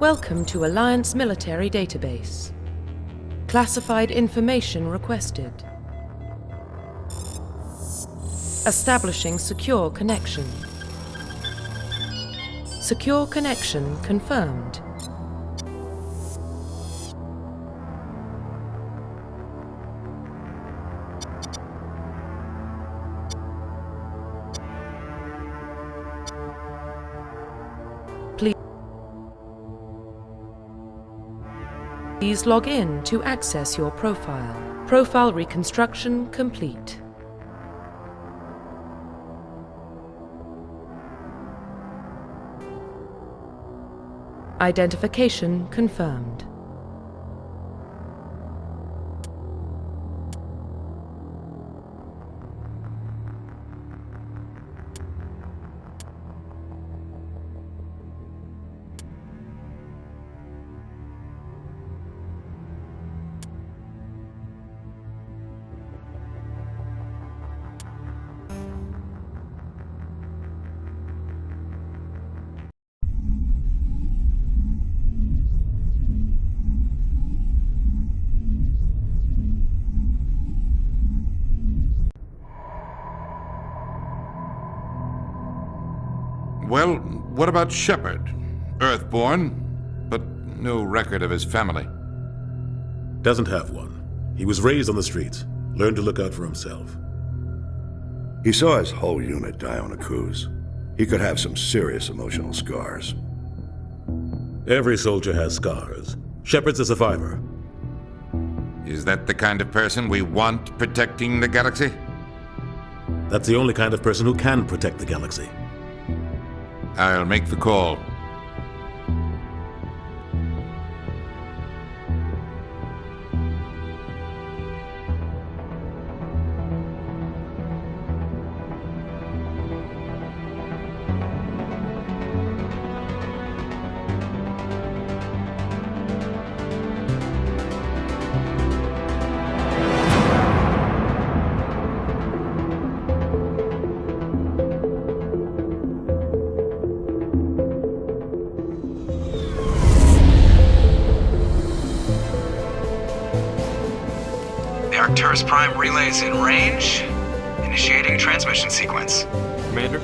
Welcome to Alliance Military Database. Classified information requested. Establishing secure connection. Secure connection confirmed. Please log in to access your profile. Profile reconstruction complete. Identification confirmed. Well, what about Shepard? Earthborn, but no record of his family. Doesn't have one. He was raised on the streets, learned to look out for himself. He saw his whole unit die on a cruise. He could have some serious emotional scars. Every soldier has scars. Shepard's a survivor. Is that the kind of person we want protecting the galaxy? That's the only kind of person who can protect the galaxy. I'll make the call. The Arcturus Prime relay is in range. Initiating transmission sequence. Commander?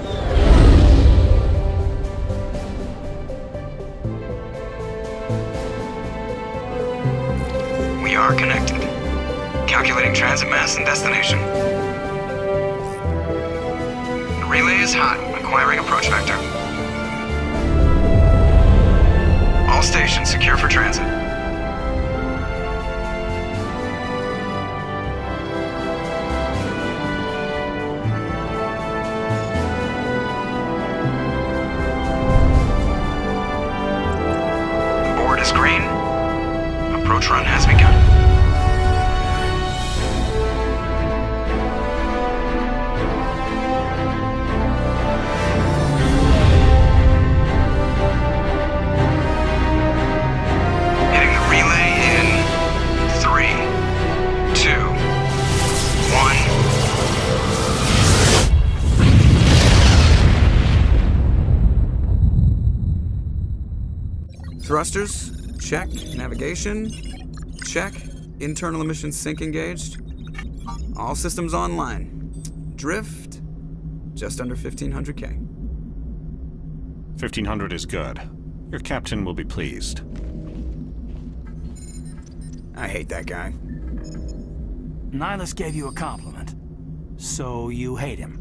We are connected. Calculating transit mass and destination. The relay is hot, acquiring approach vector. All stations secure for transit. Board is green. Approach run has begun. Hitting the relay in 3, 2, 1. Thrusters, check. Navigation, check. Internal emissions sync engaged. All systems online. Drift, just under 1500K. 1500 is good. Your captain will be pleased. I hate that guy. Nihilus gave you a compliment. So you hate him.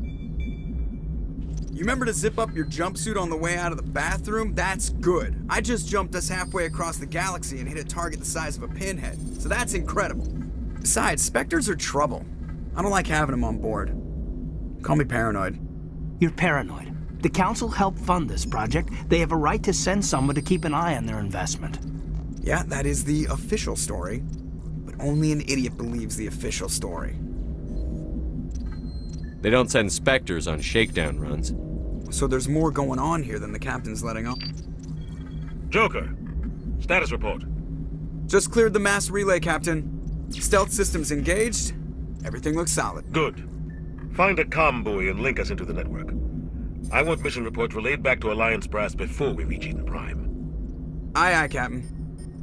You remember to zip up your jumpsuit on the way out of the bathroom? That's good. I just jumped us halfway across the galaxy and hit a target the size of a pinhead. So that's incredible. Besides, Spectres are trouble. I don't like having them on board. Call me paranoid. You're paranoid. The Council helped fund this project. They have a right to send someone to keep an eye on their investment. Yeah, that is the official story. But only an idiot believes the official story. They don't send Spectres on shakedown runs. So there's more going on here than the captain's letting on. Joker, status report. Just cleared the mass relay, Captain. Stealth systems engaged. Everything looks solid. Good. Find a comm buoy and link us into the network. I want mission reports relayed back to Alliance Brass before we reach Eden Prime. Aye, aye, Captain.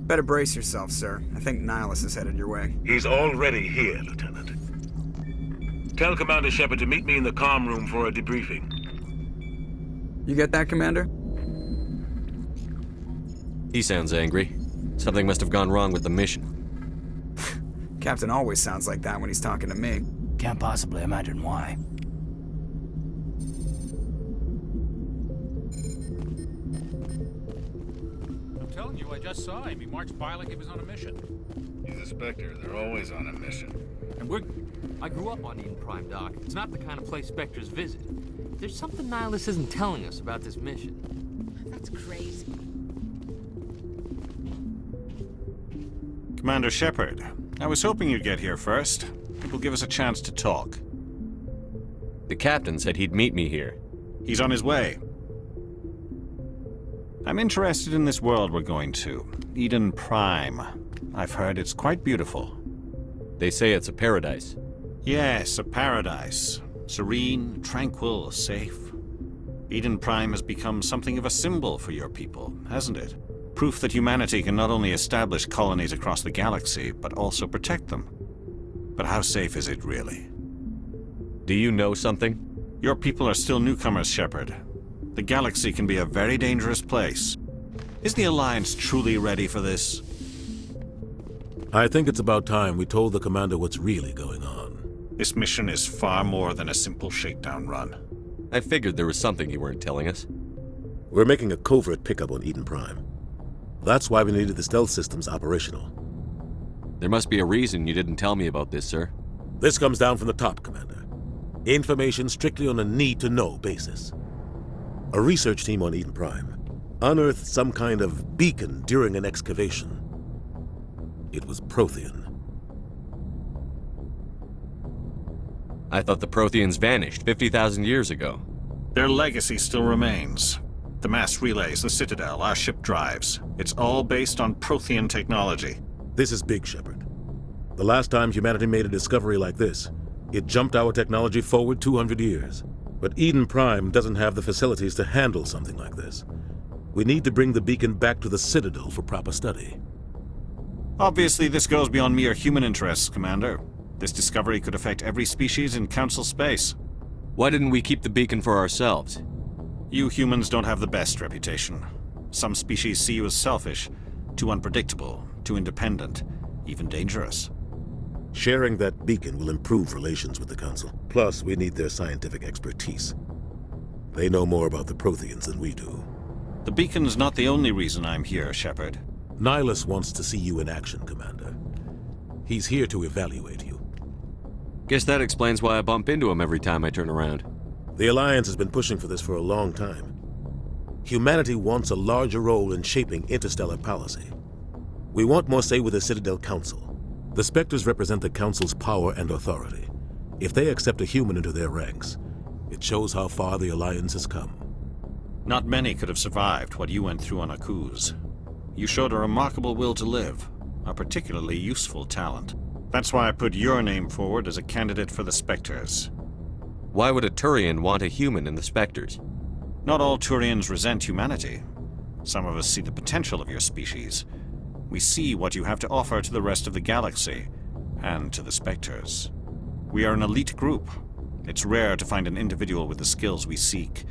Better brace yourself, sir. I think Nihilus is headed your way. He's already here, Lieutenant. Tell Commander Shepard to meet me in the comm room for a debriefing. You get that, Commander? He sounds angry. Something must have gone wrong with the mission. Captain always sounds like that when he's talking to me. Can't possibly imagine why. I'm telling you, I just saw him. He marched by like he was on a mission. He's a Spectre. They're always on a mission. And I grew up on Eden Prime, Doc. It's not the kind of place Spectres visit. There's something Nihilus isn't telling us about this mission. That's crazy. Commander Shepard, I was hoping you'd get here first. It will give us a chance to talk. The captain said he'd meet me here. He's on his way. I'm interested in this world we're going to, Eden Prime. I've heard it's quite beautiful. They say it's a paradise. Yes, a paradise. Serene, tranquil, safe. Eden Prime has become something of a symbol for your people, hasn't it? Proof that humanity can not only establish colonies across the galaxy, but also protect them. But how safe is it, really? Do you know something? Your people are still newcomers, Shepard. The galaxy can be a very dangerous place. Is the Alliance truly ready for this? I think it's about time we told the commander what's really going on. This mission is far more than a simple shakedown run. I figured there was something you weren't telling us. We're making a covert pickup on Eden Prime. That's why we needed the stealth systems operational. There must be a reason you didn't tell me about this, sir. This comes down from the top, Commander. Information strictly on a need-to-know basis. A research team on Eden Prime unearthed some kind of beacon during an excavation. It was Prothean. I thought the Protheans vanished 50,000 years ago. Their legacy still remains. The mass relays, the Citadel, our ship drives. It's all based on Prothean technology. This is big, Shepard. The last time humanity made a discovery like this, it jumped our technology forward 200 years. But Eden Prime doesn't have the facilities to handle something like this. We need to bring the beacon back to the Citadel for proper study. Obviously, this goes beyond mere human interests, Commander. This discovery could affect every species in Council space. Why didn't we keep the beacon for ourselves? You humans don't have the best reputation. Some species see you as selfish, too unpredictable, too independent, even dangerous. Sharing that beacon will improve relations with the Council. Plus, we need their scientific expertise. They know more about the Protheans than we do. The beacon's not the only reason I'm here, Shepard. Nihilus wants to see you in action, Commander. He's here to evaluate you. Guess that explains why I bump into him every time I turn around. The Alliance has been pushing for this for a long time. Humanity wants a larger role in shaping interstellar policy. We want more say with the Citadel Council. The Spectres represent the Council's power and authority. If they accept a human into their ranks, it shows how far the Alliance has come. Not many could have survived what you went through on Akuz. You showed a remarkable will to live, a particularly useful talent. That's why I put your name forward as a candidate for the Spectres. Why would a Turian want a human in the Spectres? Not all Turians resent humanity. Some of us see the potential of your species. We see what you have to offer to the rest of the galaxy, and to the Spectres. We are an elite group. It's rare to find an individual with the skills we seek.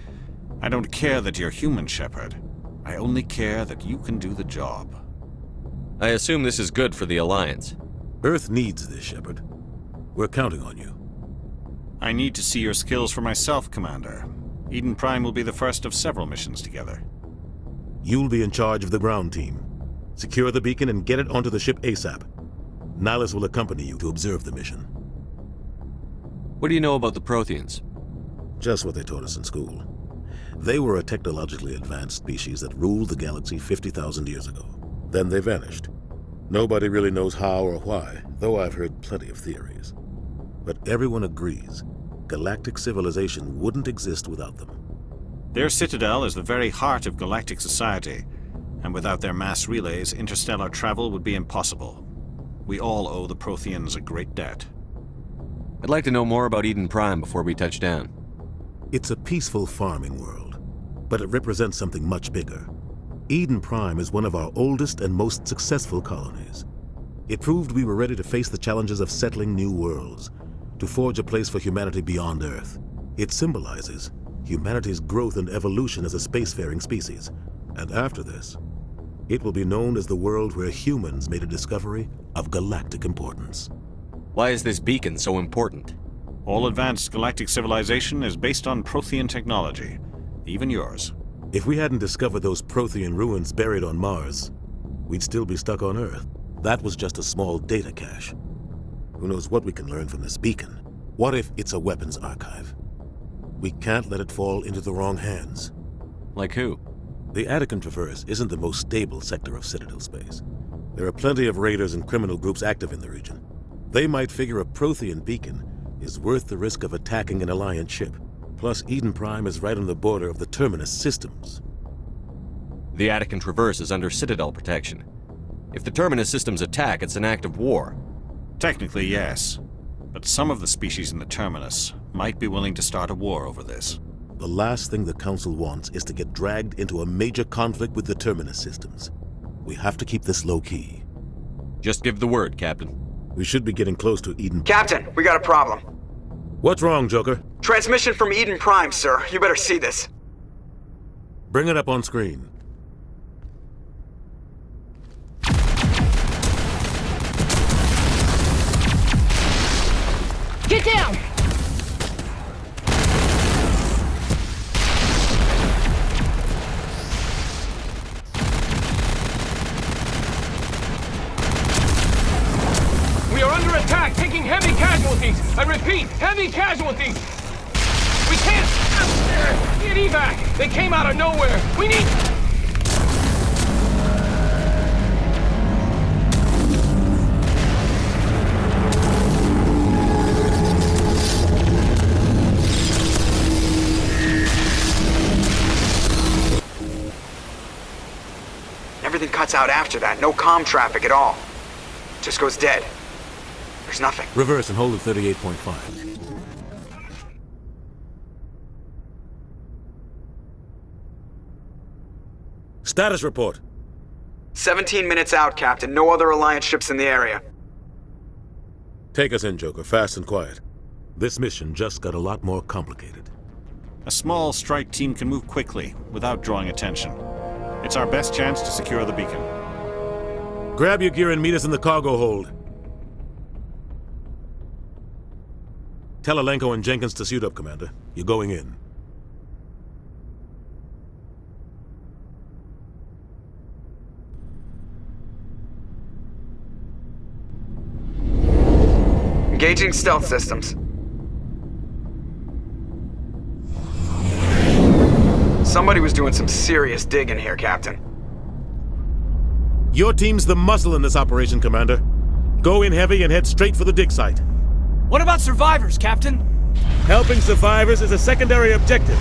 I don't care that you're human, Shepard. I only care that you can do the job. I assume this is good for the Alliance. Earth needs this, Shepard. We're counting on you. I need to see your skills for myself, Commander. Eden Prime will be the first of several missions together. You'll be in charge of the ground team. Secure the beacon and get it onto the ship ASAP. Nihilus will accompany you to observe the mission. What do you know about the Protheans? Just what they taught us in school. They were a technologically advanced species that ruled the galaxy 50,000 years ago. Then they vanished. Nobody really knows how or why, though I've heard plenty of theories. But everyone agrees, galactic civilization wouldn't exist without them. Their citadel is the very heart of galactic society, and without their mass relays, interstellar travel would be impossible. We all owe the Protheans a great debt. I'd like to know more about Eden Prime before we touch down. It's a peaceful farming world, but it represents something much bigger. Eden Prime is one of our oldest and most successful colonies. It proved we were ready to face the challenges of settling new worlds, to forge a place for humanity beyond Earth. It symbolizes humanity's growth and evolution as a spacefaring species. And after this, it will be known as the world where humans made a discovery of galactic importance. Why is this beacon so important? All advanced galactic civilization is based on Prothean technology, even yours. If we hadn't discovered those Prothean ruins buried on Mars, we'd still be stuck on Earth. That was just a small data cache. Who knows what we can learn from this beacon? What if it's a weapons archive? We can't let it fall into the wrong hands. Like who? The Attican Traverse isn't the most stable sector of Citadel space. There are plenty of raiders and criminal groups active in the region. They might figure a Prothean beacon is worth the risk of attacking an Alliance ship. Plus, Eden Prime is right on the border of the Terminus systems. The Attican Traverse is under Citadel protection. If the Terminus systems attack, it's an act of war. Technically, yes. But some of the species in the Terminus might be willing to start a war over this. The last thing the Council wants is to get dragged into a major conflict with the Terminus systems. We have to keep this low-key. Just give the word, Captain. We should be getting close to Eden. Captain, we got a problem. What's wrong, Joker? Transmission from Eden Prime, sir. You better see this. Bring it up on screen. Get down! We are under attack, taking heavy casualties. I repeat, heavy casualties. We can't get evac. They came out of nowhere. We need... Everything cuts out after that. No comm traffic at all. Just goes dead. There's nothing. Reverse and hold at 38.5. Status report. 17 minutes out, Captain. No other Alliance ships in the area. Take us in, Joker, fast and quiet. This mission just got a lot more complicated. A small strike team can move quickly, without drawing attention. It's our best chance to secure the beacon. Grab your gear and meet us in the cargo hold. Tell Alenko and Jenkins to suit up, Commander. You're going in. Engaging stealth systems. Somebody was doing some serious digging here, Captain. Your team's the muscle in this operation, Commander. Go in heavy and head straight for the dig site. What about survivors, Captain? Helping survivors is a secondary objective.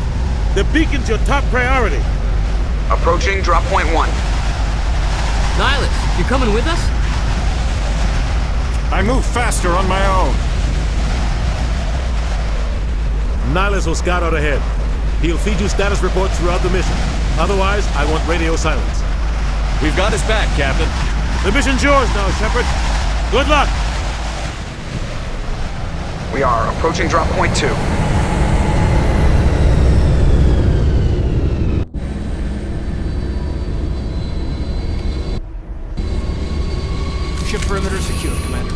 The beacon's your top priority. Approaching drop point 1. Nihilus, you coming with us? I move faster on my own. Nihilus will scout out ahead. He'll feed you status reports throughout the mission. Otherwise, I want radio silence. We've got his back, Captain. The mission's yours now, Shepard. Good luck! We are approaching drop point 2. Ship perimeter secure, Commander.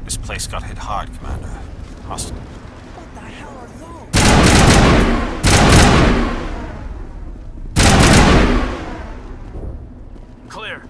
This place got hit hard, Commander. Hostile. Clear.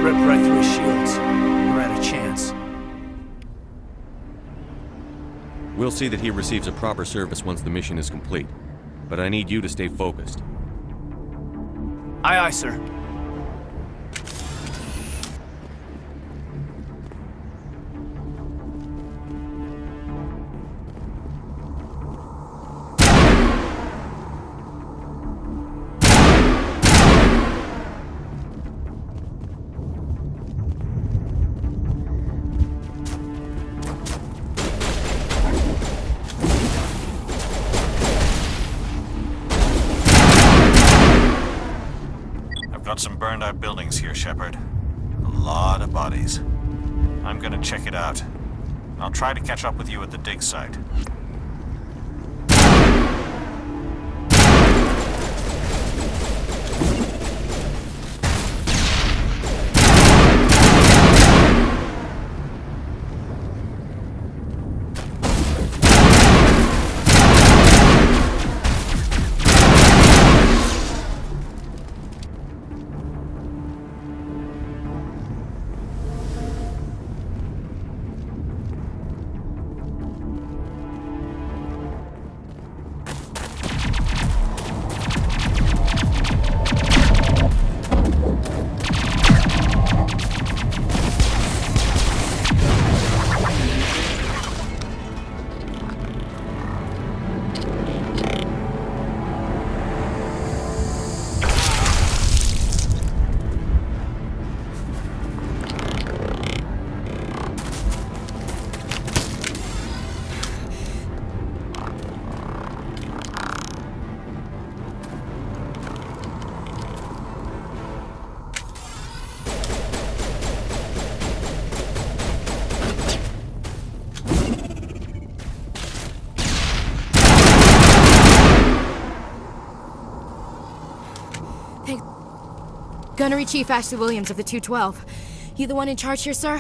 Ripped right through his shields. We're at a chance. We'll see that he receives a proper service once the mission is complete. But I need you to stay focused. Aye, aye, sir. Got some burned out buildings here, Shepard. A lot of bodies. I'm gonna check it out. I'll try to catch up with you at the dig site. Gunnery Chief Ashley Williams of the 212. You the one in charge here, sir?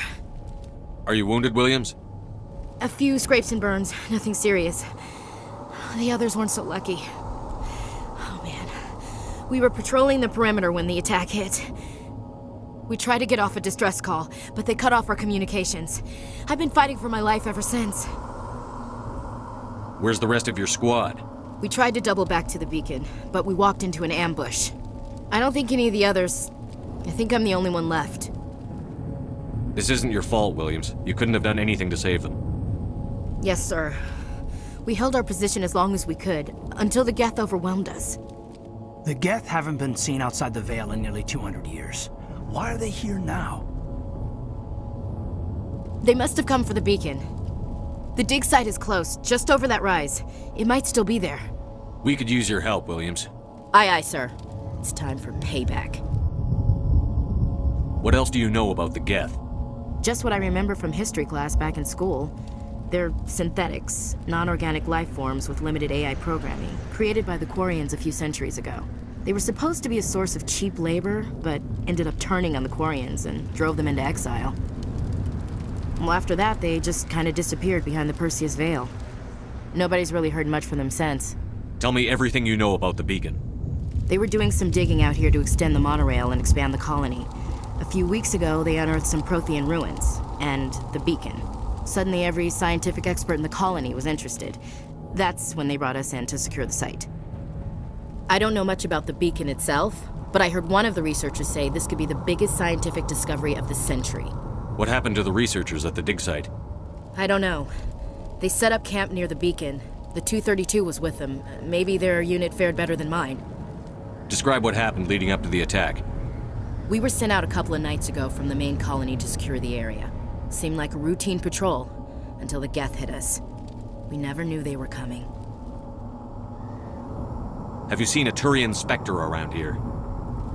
Are you wounded, Williams? A few scrapes and burns, nothing serious. The others weren't so lucky. Oh man. We were patrolling the perimeter when the attack hit. We tried to get off a distress call, but they cut off our communications. I've been fighting for my life ever since. Where's the rest of your squad? We tried to double back to the beacon, but we walked into an ambush. I don't think any of the others... I think I'm the only one left. This isn't your fault, Williams. You couldn't have done anything to save them. Yes, sir. We held our position as long as we could, until the Geth overwhelmed us. The Geth haven't been seen outside the Veil in nearly 200 years. Why are they here now? They must have come for the beacon. The dig site is close, just over that rise. It might still be there. We could use your help, Williams. Aye, aye, sir. It's time for payback. What else do you know about the Geth? Just what I remember from history class back in school. They're synthetics, non-organic life forms with limited AI programming, created by the Quarians a few centuries ago. They were supposed to be a source of cheap labor, but ended up turning on the Quarians and drove them into exile. Well, after that, they just kind of disappeared behind the Perseus Veil. Nobody's really heard much from them since. Tell me everything you know about the beacon. They were doing some digging out here to extend the monorail and expand the colony. A few weeks ago, they unearthed some Prothean ruins, and the beacon. Suddenly, every scientific expert in the colony was interested. That's when they brought us in to secure the site. I don't know much about the beacon itself, but I heard one of the researchers say this could be the biggest scientific discovery of the century. What happened to the researchers at the dig site? I don't know. They set up camp near the beacon. The 232 was with them. Maybe their unit fared better than mine. Describe what happened leading up to the attack. We were sent out a couple of nights ago from the main colony to secure the area. Seemed like a routine patrol, until the Geth hit us. We never knew they were coming. Have you seen a Turian Spectre around here?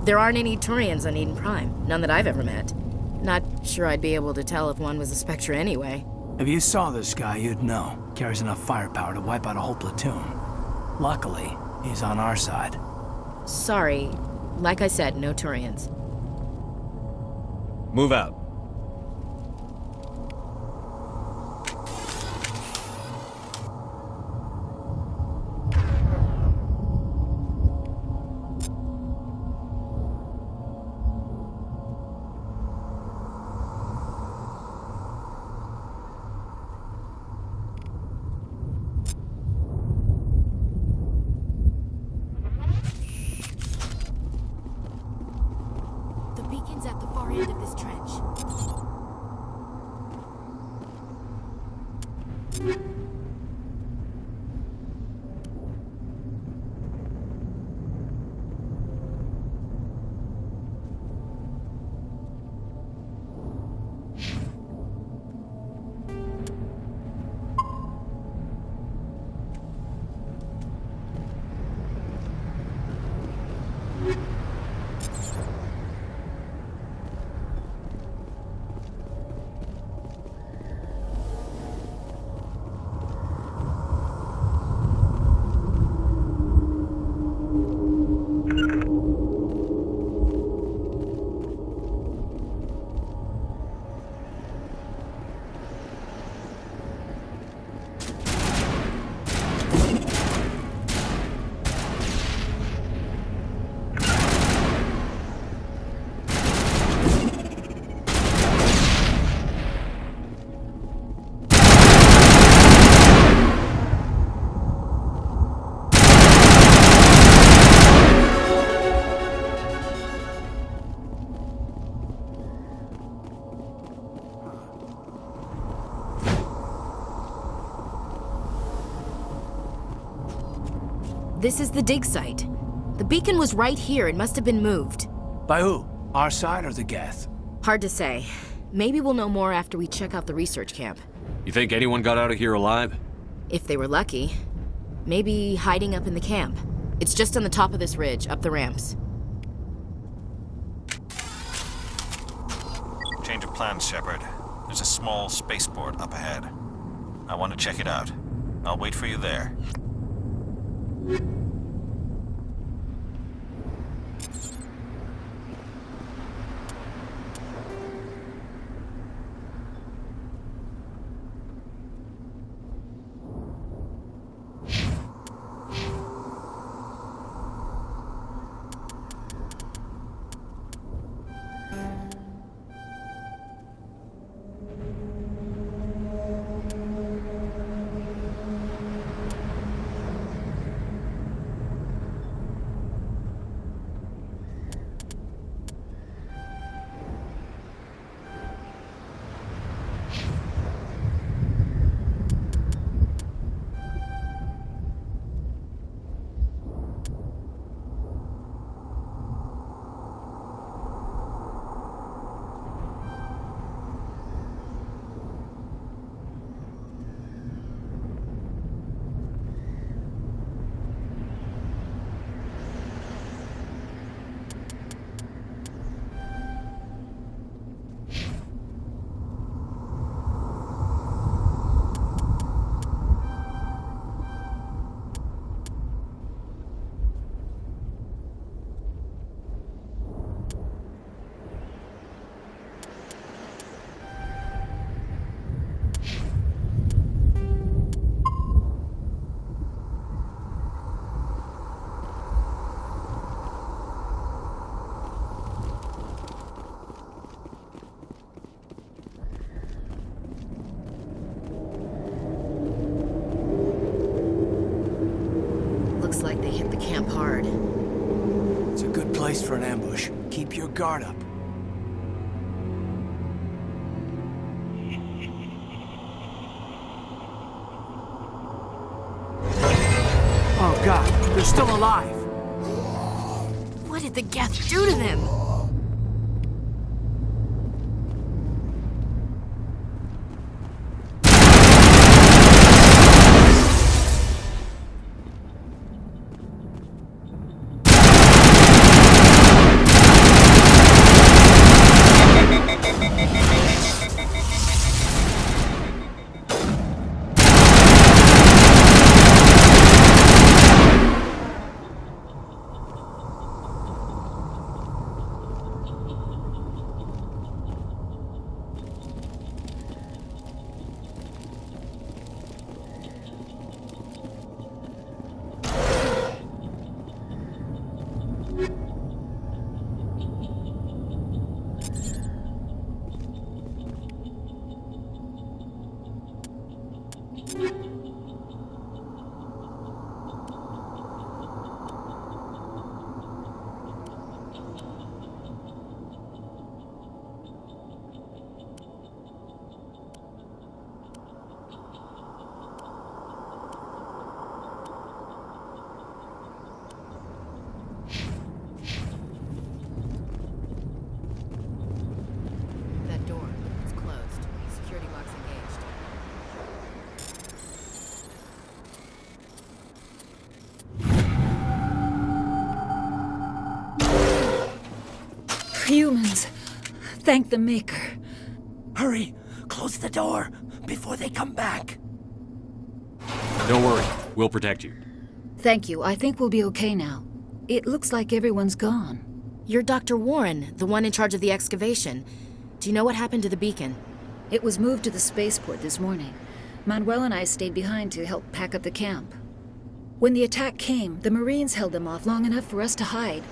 There aren't any Turians on Eden Prime. None that I've ever met. Not sure I'd be able to tell if one was a Spectre anyway. If you saw this guy, you'd know. Carries enough firepower to wipe out a whole platoon. Luckily, he's on our side. Sorry. Like I said, no Turians. Move out. end of this trench. This is the dig site. The beacon was right here. It must have been moved. By who? Our side or the Geth? Hard to say. Maybe we'll know more after we check out the research camp. You think anyone got out of here alive? If they were lucky. Maybe hiding up in the camp. It's just on the top of this ridge, up the ramps. Change of plans, Shepard. There's a small spaceport up ahead. I want to check it out. I'll wait for you there. Looks like they hit the camp hard. It's a good place for an ambush. Keep your guard up. Oh God, they're still alive! What did the Geth do to them? humans. Thank the Maker. Hurry! Close the door before they come back. Don't worry, we'll protect you. Thank you. I think we'll be okay now. It looks like everyone's gone. You're Dr. Warren, the one in charge of the excavation. Do you know what happened to the beacon? It was moved to the spaceport this morning. Manuel and I stayed behind to help pack up the camp. When the attack came, the Marines held them off long enough for us to hide.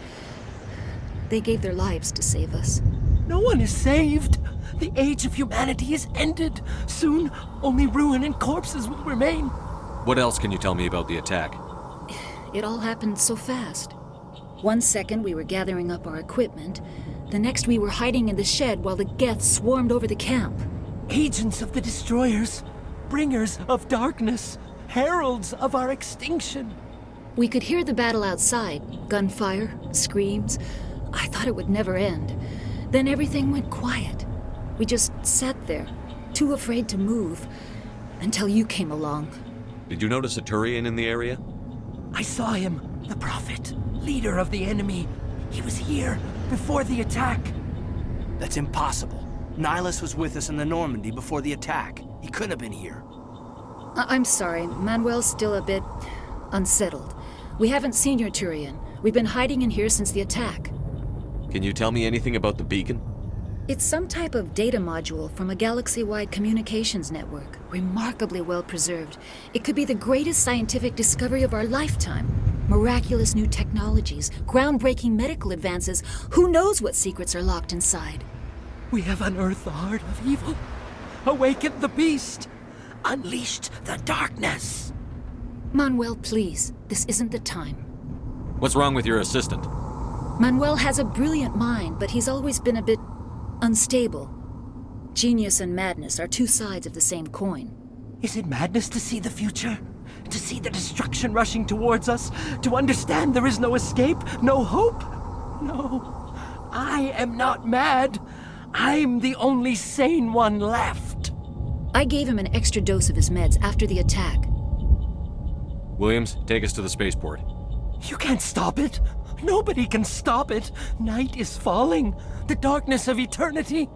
They gave their lives to save us. No one is saved. The age of humanity is ended. Soon, only ruin and corpses will remain. What else can you tell me about the attack? It all happened so fast. 1 second we were gathering up our equipment. The next we were hiding in the shed while the Geth swarmed over the camp. Agents of the Destroyers, bringers of darkness, heralds of our extinction. We could hear the battle outside. Gunfire, screams. I thought it would never end. Then everything went quiet. We just sat there, too afraid to move, until you came along. Did you notice a Turian in the area? I saw him, the Prophet, leader of the enemy. He was here before the attack. That's impossible. Nihilus was with us in the Normandy before the attack. He couldn't have been here. I'm sorry, Manuel's still a bit unsettled. We haven't seen your Turian. We've been hiding in here since the attack. Can you tell me anything about the beacon? It's some type of data module from a galaxy-wide communications network, remarkably well preserved. It could be the greatest scientific discovery of our lifetime. Miraculous new technologies, groundbreaking medical advances. Who knows what secrets are locked inside? We have unearthed the heart of evil, awakened the beast, unleashed the darkness. Manuel, please, this isn't the time. What's wrong with your assistant? Manuel has a brilliant mind, but he's always been a bit unstable. Genius and madness are two sides of the same coin. Is it madness to see the future? To see the destruction rushing towards us? To understand there is no escape? No hope? No. I am not mad. I'm the only sane one left. I gave him an extra dose of his meds after the attack. Williams, take us to the spaceport. You can't stop it. Nobody can stop it. Night is falling. The darkness of eternity.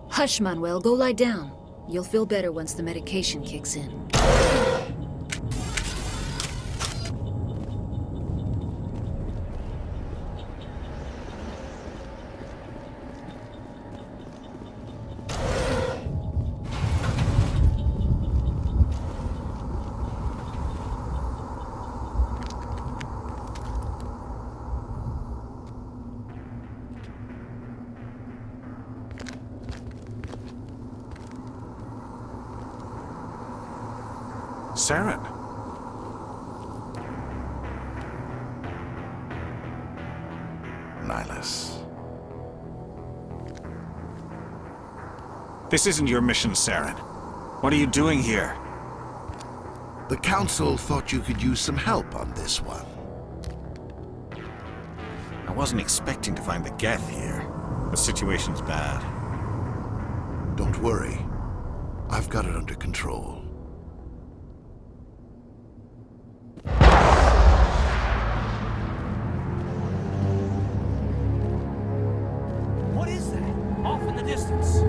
Hush, Manuel. Go lie down. You'll feel better once the medication kicks in. Saren. Nihilus. This isn't your mission, Saren. What are you doing here? The Council thought you could use some help on this one. I wasn't expecting to find the Geth here. The situation's bad. Don't worry. I've got it under control. What is that? Off in the distance.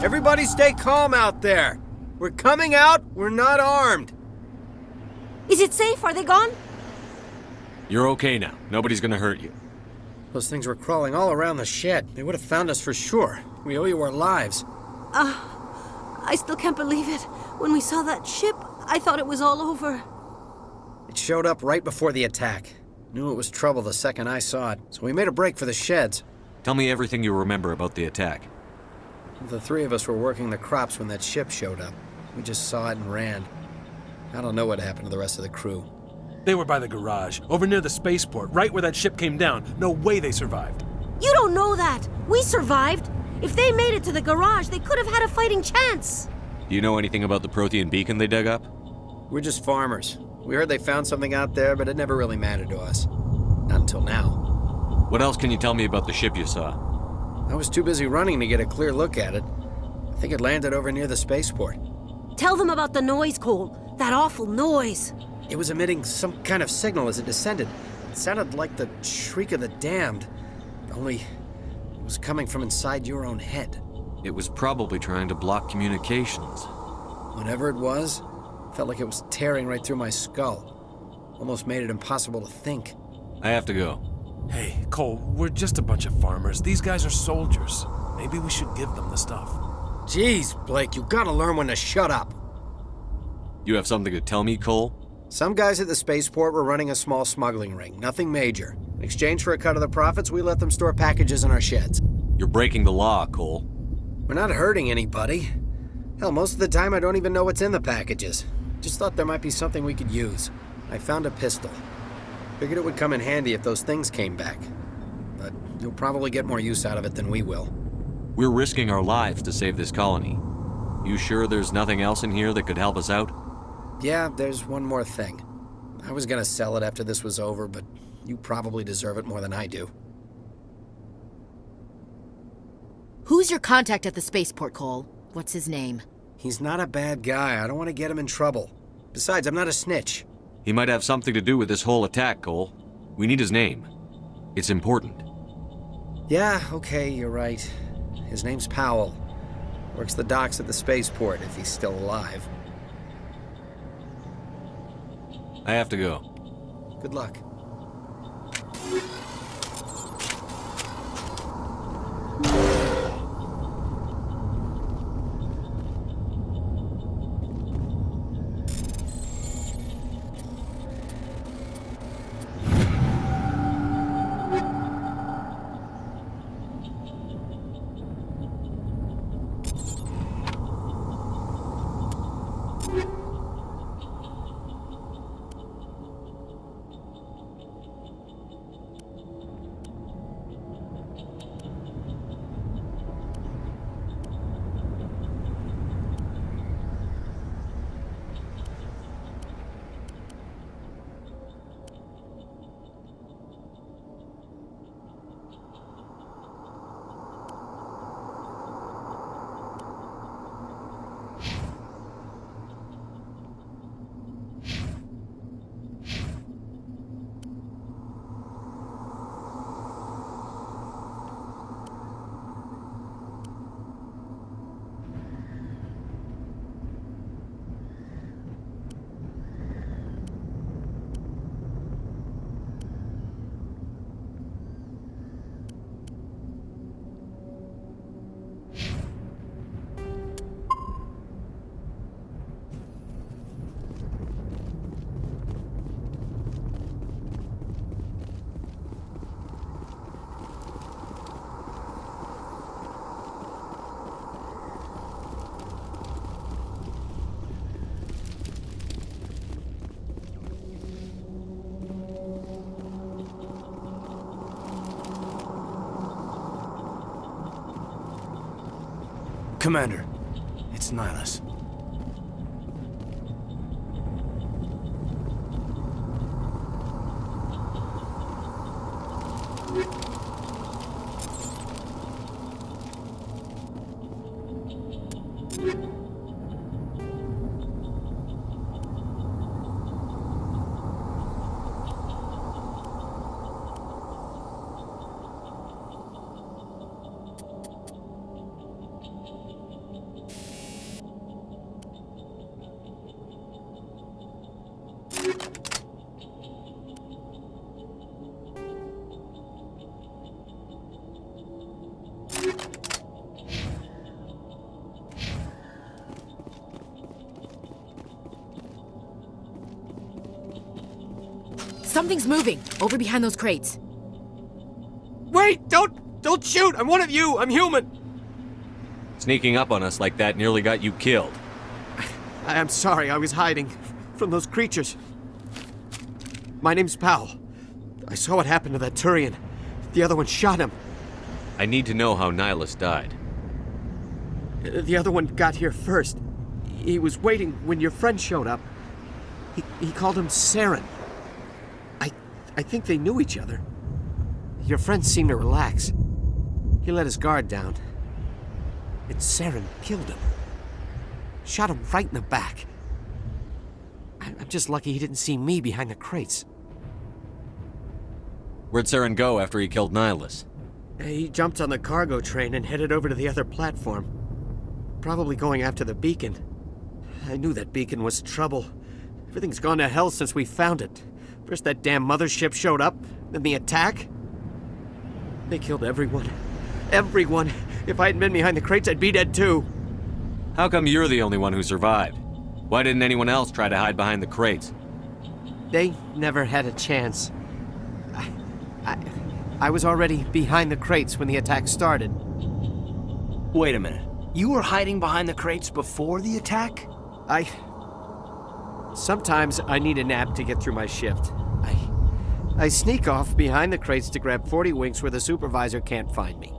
Everybody stay calm out there. We're coming out, we're not armed. Is it safe? Are they gone? You're okay now. Nobody's gonna hurt you. Those things were crawling all around the shed. They would have found us for sure. We owe you our lives. I still can't believe it. When we saw that ship, I thought it was all over. It showed up right before the attack. Knew it was trouble the second I saw it, so we made a break for the sheds. Tell me everything you remember about the attack. The three of us were working the crops when that ship showed up. We just saw it and ran. I don't know what happened to the rest of the crew. They were by the garage, over near the spaceport, right where that ship came down. No way they survived. You don't know that. We survived. If they made it to the garage, they could have had a fighting chance. Do you know anything about the Prothean beacon they dug up? We're just farmers. We heard they found something out there, but it never really mattered to us. Not until now. What else can you tell me about the ship you saw? I was too busy running to get a clear look at it. I think it landed over near the spaceport. Tell them about the noise, Cole. That awful noise. It was emitting some kind of signal as it descended. It sounded like the shriek of the damned. Only it was coming from inside your own head. It was probably trying to block communications. Whatever it was, felt like it was tearing right through my skull. Almost made it impossible to think. I have to go. Hey, Cole, we're just a bunch of farmers. These guys are soldiers. Maybe we should give them the stuff. Jeez, Blake, you gotta learn when to shut up. You have something to tell me, Cole? Some guys at the spaceport were running a small smuggling ring, nothing major. In exchange for a cut of the profits, we let them store packages in our sheds. You're breaking the law, Cole. We're not hurting anybody. Hell, most of the time I don't even know what's in the packages. Just thought there might be something we could use. I found a pistol. Figured it would come in handy if those things came back. But you'll probably get more use out of it than we will. We're risking our lives to save this colony. You sure there's nothing else in here that could help us out? Yeah, there's one more thing. I was gonna sell it after this was over, but you probably deserve it more than I do. Who's your contact at the spaceport, Cole? What's his name? He's not a bad guy. I don't want to get him in trouble. Besides, I'm not a snitch. He might have something to do with this whole attack, Cole. We need his name. It's important. Yeah, okay, you're right. His name's Powell. Works the docks at the spaceport, if he's still alive. I have to go. Good luck. Commander, it's Nihilus. Something's moving, over behind those crates. Wait! Don't shoot! I'm one of you! I'm human! Sneaking up on us like that nearly got you killed. I'm sorry, I was hiding from those creatures. My name's Powell. I saw what happened to that Turian. The other one shot him. I need to know how Nihilus died. The other one got here first. He was waiting when your friend showed up. He called him Saren. I think they knew each other. Your friend seemed to relax. He let his guard down. And Saren killed him. Shot him right in the back. I'm just lucky he didn't see me behind the crates. Where'd Saren go after he killed Nihilus? He jumped on the cargo train and headed over to the other platform. Probably going after the beacon. I knew that beacon was trouble. Everything's gone to hell since we found it. First that damn mothership showed up, then the attack. They killed everyone. Everyone. If I hadn't been behind the crates, I'd be dead too. How come you're the only one who survived? Why didn't anyone else try to hide behind the crates? They never had a chance. I was already behind the crates when the attack started. Wait a minute. You were hiding behind the crates before the attack? Sometimes I need a nap to get through my shift. I sneak off behind the crates to grab 40 winks where the supervisor can't find me.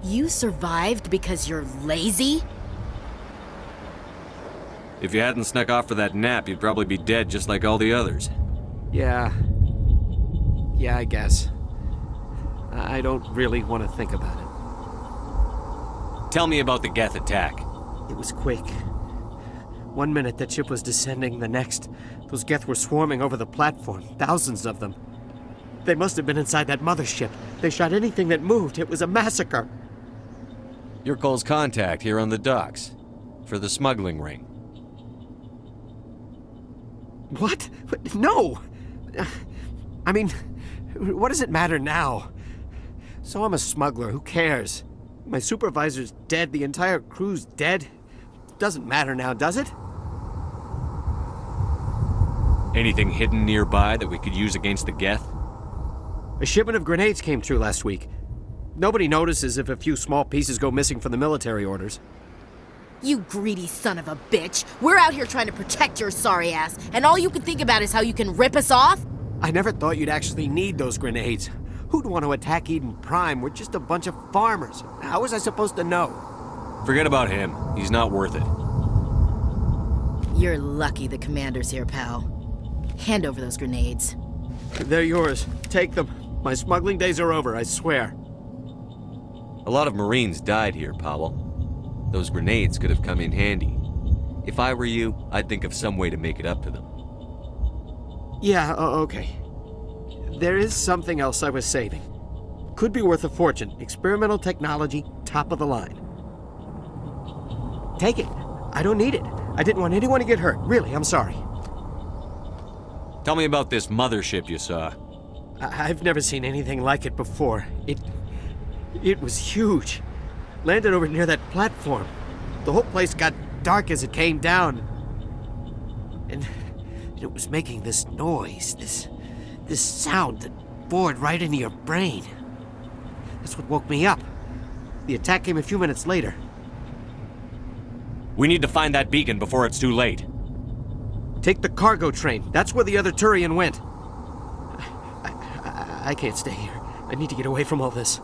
You survived because you're lazy? If you hadn't snuck off for that nap, you'd probably be dead just like all the others. Yeah, I guess. I don't really want to think about it. Tell me about the Geth attack. It was quick. 1 minute that ship was descending, the next, those Geth were swarming over the platform, thousands of them. They must have been inside that mothership. They shot anything that moved. It was a massacre. You're Cole's contact here on the docks. For the smuggling ring. What? No! I mean, what does it matter now? So I'm a smuggler, who cares? My supervisor's dead, the entire crew's dead. Doesn't matter now, does it? Anything hidden nearby that we could use against the Geth? A shipment of grenades came through last week. Nobody notices if a few small pieces go missing from the military orders. You greedy son of a bitch! We're out here trying to protect your sorry ass, and all you can think about is how you can rip us off? I never thought you'd actually need those grenades. Who'd want to attack Eden Prime? We're just a bunch of farmers. How was I supposed to know? Forget about him. He's not worth it. You're lucky the commander's here, pal. Hand over those grenades. They're yours. Take them. My smuggling days are over, I swear. A lot of Marines died here, Powell. Those grenades could have come in handy. If I were you, I'd think of some way to make it up to them. Yeah, okay. There is something else I was saving. Could be worth a fortune. Experimental technology, top of the line. Take it. I don't need it. I didn't want anyone to get hurt. Really, I'm sorry. Tell me about this mothership you saw. I've never seen anything like it before. It was huge. Landed over near that platform. The whole place got dark as it came down. And it was making this noise, this sound that bored right into your brain. That's what woke me up. The attack came a few minutes later. We need to find that beacon before it's too late. Take the cargo train. That's where the other Turian went. I can't stay here. I need to get away from all this.